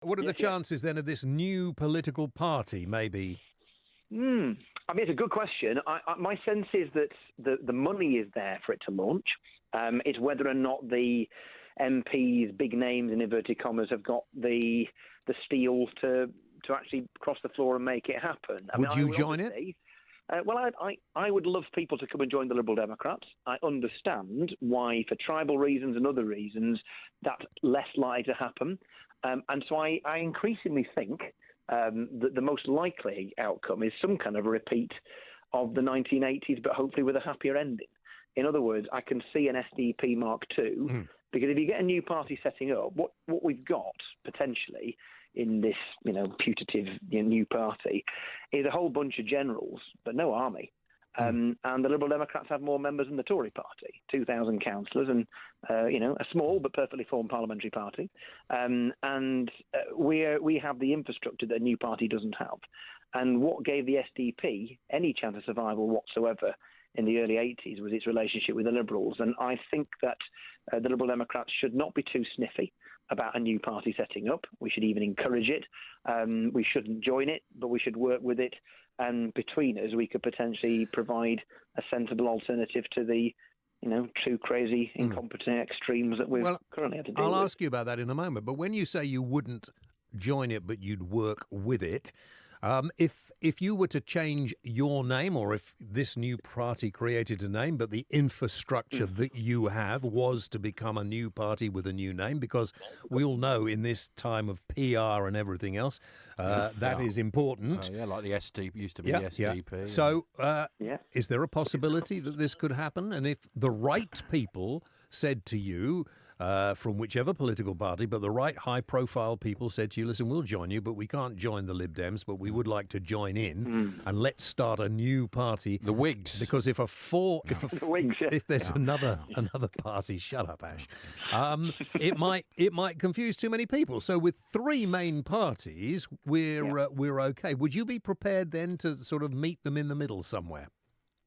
What are the chances then of this new political party, maybe? I mean, it's a good question. My sense is that the money is there for it to launch. It's whether or not the MPs, big names in inverted commas, have got the steel to actually cross the floor and make it happen. Would you join it? Well, I would love people to come and join the Liberal Democrats. I understand why, for tribal reasons and other reasons, that's less likely to happen. And so I increasingly think that the most likely outcome is some kind of a repeat of the 1980s, but hopefully with a happier ending. In other words, I can see an SDP Mark II, because if you get a new party setting up, what we've got potentially in this, putative new party is a whole bunch of generals, but no army. And the Liberal Democrats have more members than the Tory party, 2,000 councillors, and a small but perfectly formed parliamentary party. We have the infrastructure that a new party doesn't have. And what gave the SDP any chance of survival whatsoever in the early 80s was its relationship with the Liberals. And I think that the Liberal Democrats should not be too sniffy about a new party setting up. We should even encourage it. We shouldn't join it, but we should work with it. And between us, we could potentially provide a sensible alternative to the too crazy, incompetent extremes that we've currently had to deal with. I'll ask you about that in a moment. But when you say you wouldn't join it, but you'd work with it, if you were to change your name, or if this new party created a name, but the infrastructure that you have was to become a new party with a new name, because we all know in this time of PR and everything else, that is important. Like the SDP used to be the SDP. Yeah. So is there a possibility that this could happen? And if the right people said to you, from whichever political party, but the right high-profile people said to you, listen, we'll join you, but we can't join the Lib Dems, but we would like to join in, and let's start a new party. The Whigs. Because if there's another party, shut up, Ash, it might confuse too many people. So with three main parties, we're okay. Would you be prepared then to sort of meet them in the middle somewhere?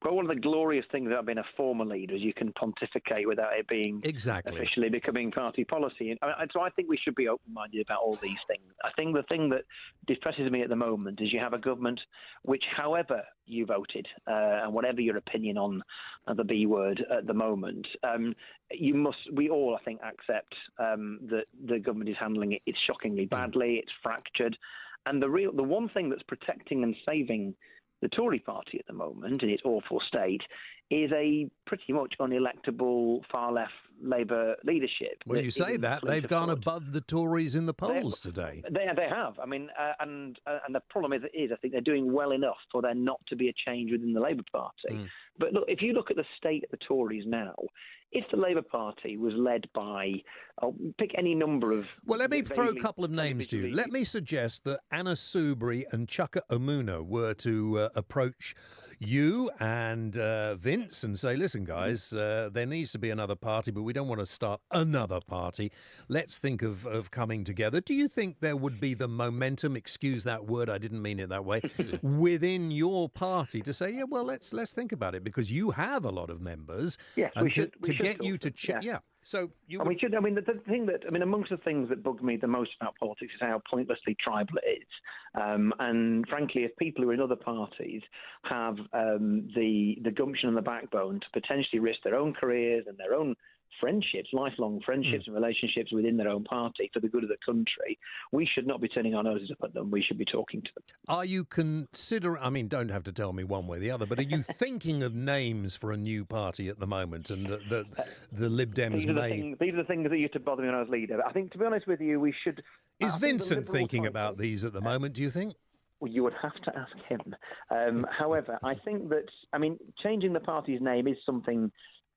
Well, one of the glorious things about being a former leader is you can pontificate without it being officially becoming party policy. And so I think we should be open-minded about all these things. I think the thing that depresses me at the moment is you have a government which, however you voted, and whatever your opinion on the B word at the moment, we all, I think, accept that the government is handling it. It's shockingly badly. It's fractured. And the one thing that's protecting and saving the Tory party at the moment, in its awful state, is a pretty much unelectable far-left Labour leadership. When you say that, they've gone above the Tories in the polls today. They have. I mean, and the problem is I think they're doing well enough for there not to be a change within the Labour Party. But look, if you look at the state of the Tories now, if the Labour Party was led by, pick any number of... Well, let me throw a couple of names to you. Let me suggest that Anna Soubry and Chuka Umunna were to approach you and Vince and say, listen, guys, there needs to be another party, but we don't want to start another party. Let's think of coming together. Do you think there would be the momentum, excuse that word, I didn't mean it that way, within your party to say, yeah, well, let's think about it, because you have a lot of members. Yes, and we should get you to check. Yeah. So we should. I mean, the thing that amongst the things that bug me the most about politics is how pointlessly tribal it is. And frankly, if people who are in other parties have the gumption and the backbone to potentially risk their own careers and their own friendships, lifelong friendships and relationships within their own party for the good of the country, we should not be turning our noses up at them. We should be talking to them. Are you don't have to tell me one way or the other, but are you thinking of names for a new party at the moment? And the Lib Dems these are the things that used to bother me when I was leader. I think, to be honest with you, we should... Is Vincent thinking about these at the moment, do you think? Well, you would have to ask him. However, I think that, changing the party's name is something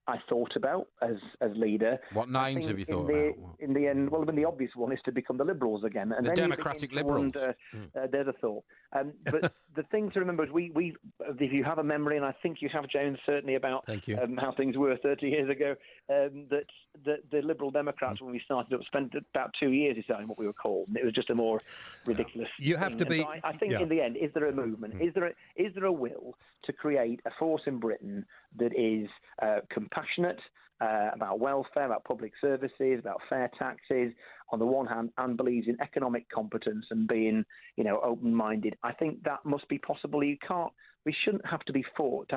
I thought about as leader. What names have you thought about? In the end, the obvious one is to become the Liberals again. And the Democratic Liberals. There's a thought. But the thing to remember is we if you have a memory, and I think you have, James, certainly about how things were 30 years ago, that the Liberal Democrats, when we started up, spent about 2 years deciding what we were called. And it was just a more ridiculous You have thing. to be... So I think in the end, is there a movement? Is there a will to create a force in Britain that is compassionate about welfare, about public services, about fair taxes? on the one hand, and believes in economic competence and being, open-minded, I think that must be possible. We shouldn't have to be forced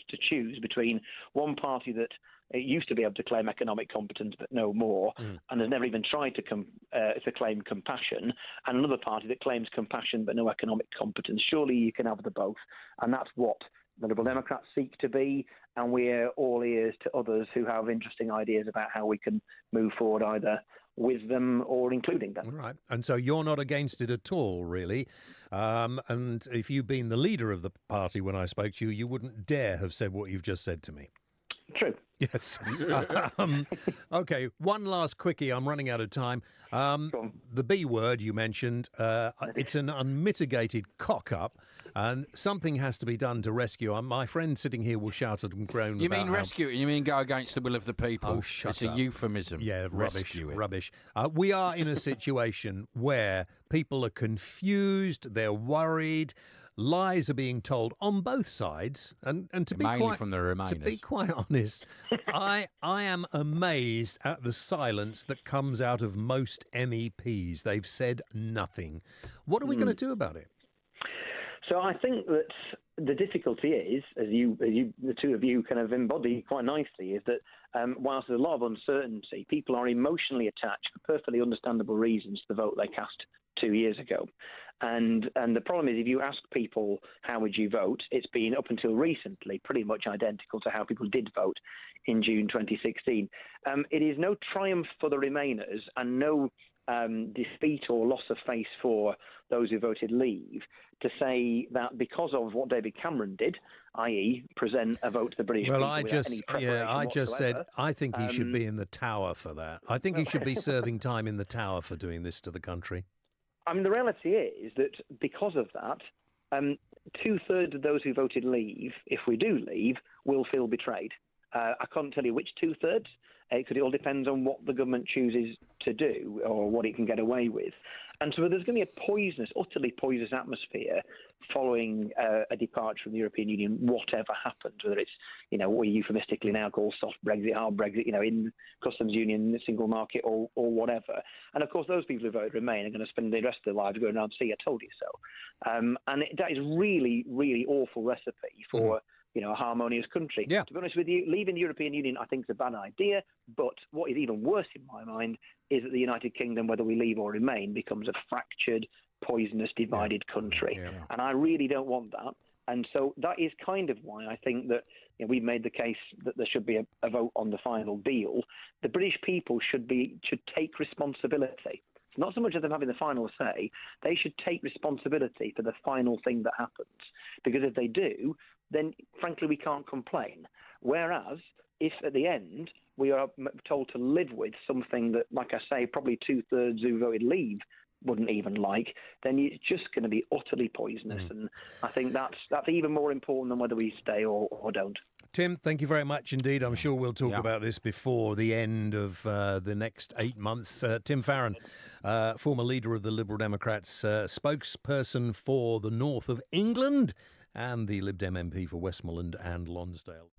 to choose between one party that used to be able to claim economic competence but no more, and has never even tried to claim compassion, and another party that claims compassion but no economic competence. Surely you can have the both, and that's what the Liberal Democrats seek to be, and we're all ears to others who have interesting ideas about how we can move forward either with them or including them. Right. And so you're not against it at all, really. And if you'd been the leader of the party when I spoke to you, you wouldn't dare have said what you've just said to me. True. Yes. Okay, one last quickie. I'm running out of time. The B word you mentioned, it's an unmitigated cock-up, and something has to be done to rescue. My friend sitting here will shout and groan. You mean rescue it? You mean go against the will of the people? Oh, shut It's up. a euphemism. Yeah, rescue it. rubbish. We are in a situation where people are confused, they're worried. Lies are being told on both sides, and to be mainly quite from the Remainers. To be quite honest, I am amazed at the silence that comes out of most MEPs. They've said nothing. What are we going to do about it? So I think that the difficulty is, as the two of you kind of embody quite nicely, is that whilst there's a lot of uncertainty, people are emotionally attached for perfectly understandable reasons to the vote they cast 2 years ago. And the problem is, if you ask people how would you vote, it's been up until recently pretty much identical to how people did vote in June 2016. It is no triumph for the Remainers and no defeat or loss of face for those who voted Leave to say that because of what David Cameron did, i.e. present a vote to the British people without any preparation said I think he should be in the Tower for that. I think he should be serving time in the Tower for doing this to the country. I mean, the reality is that because of that, 2/3 of those who voted Leave, if we do leave, will feel betrayed. I can't tell you which 2/3, because it all depends on what the government chooses to do or what it can get away with. And so there's going to be a utterly poisonous atmosphere following a departure from the European Union, whatever happens, whether it's, what we euphemistically now call soft Brexit, hard Brexit, in customs union, the single market or whatever. And of course, those people who voted Remain are going to spend the rest of their lives going around, see, I told you so. That is really, really awful recipe for a harmonious country. Yeah. To be honest with you, leaving the European Union, I think, is a bad idea. But what is even worse in my mind is that the United Kingdom, whether we leave or remain, becomes a fractured, poisonous, divided country. Yeah. And I really don't want that. And so that is kind of why I think that we've made the case that there should be a vote on the final deal. The British people should take responsibility. It's not so much as them having the final say. They should take responsibility for the final thing that happens. Because if they do, then frankly we can't complain. Whereas if at the end we are told to live with something that, like I say, probably 2/3 who voted Leave wouldn't even like, then it's just going to be utterly poisonous. And I think that's even more important than whether we stay or don't. Tim, thank you very much indeed. I'm sure we'll talk about this before the end of the next 8 months. Tim Farron, former leader of the Liberal Democrats, spokesperson for the north of England and the Lib Dem MP for Westmoreland and Lonsdale.